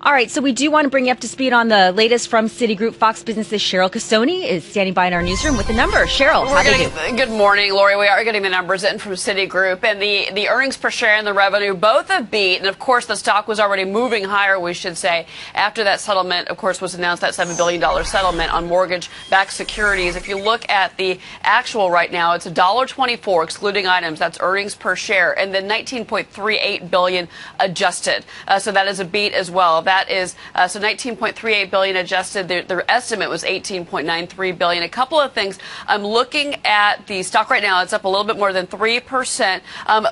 All right, so we do want to bring you up to speed on the latest from Citigroup. Fox Business's Cheryl Casone is standing by in our newsroom with the number. Cheryl, how do you do? Good morning, Lori. We are getting the numbers in from Citigroup, and the earnings per share and the revenue both have beat. And of course, the stock was already moving higher, we should say, after that settlement, of course, was announced, that $7 billion settlement on mortgage-backed securities. If you look at the actual right now, it's $1.24 excluding items. That's earnings per share, and then $19.38 billion adjusted. So that is a beat as well. That is so $19.38 billion adjusted. Their estimate was $18.93 billion. A couple of things. I'm looking at the stock right now. It's up a little bit more than 3%.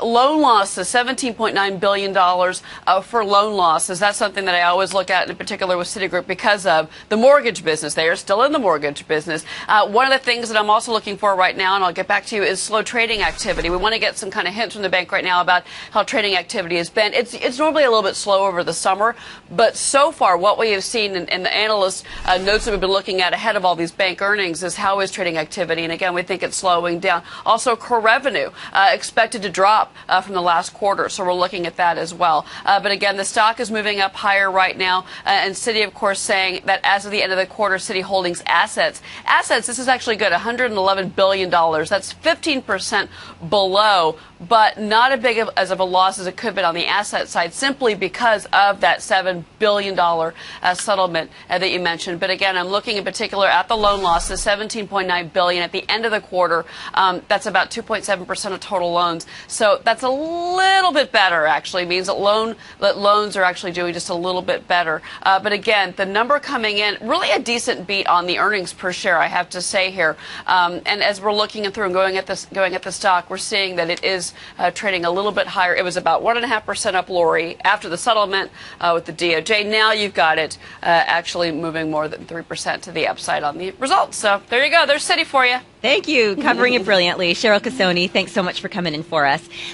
Loan losses, $17.9 billion for loan losses. That's something that I always look at, in particular with Citigroup, because of the mortgage business. They are still in the mortgage business. One of the things that I'm also looking for right now, and I'll get back to you, is slow trading activity. We want to get some kind of hints from the bank right now about how trading activity has been. It's normally a little bit slow over the summer, but so far what we have seen in the analyst notes that we've been looking at ahead of all these bank earnings is how is trading activity. And again, we think it's slowing down. Also, core revenue expected to drop from the last quarter, so we're looking at that as well. But again, the stock is moving up higher right now, and Citi, of course, saying that as of the end of the quarter, Citi Holdings assets, this is actually good, $111 billion. That's 15% below, but not as big as of a loss as it could have been on the asset side, simply because of that $7 billion settlement that you mentioned. But again, I'm looking in particular at the loan losses, $17.9 billion at the end of the quarter. That's about 2.7% of total loans. So that's a little bit better, actually. It means that loans are actually doing just a little bit better. But again, the number coming in, really a decent beat on the earnings per share, I have to say here. And as we're looking through and going at the stock, we're seeing that it is trading a little bit higher. It was about 1.5% up, Lori, after the settlement with the DOJ. Now you've got it actually moving more than 3% to the upside on the results. So there you go. There's Citi for you. Thank you. Covering it brilliantly. Cheryl Casone, thanks so much for coming in for us.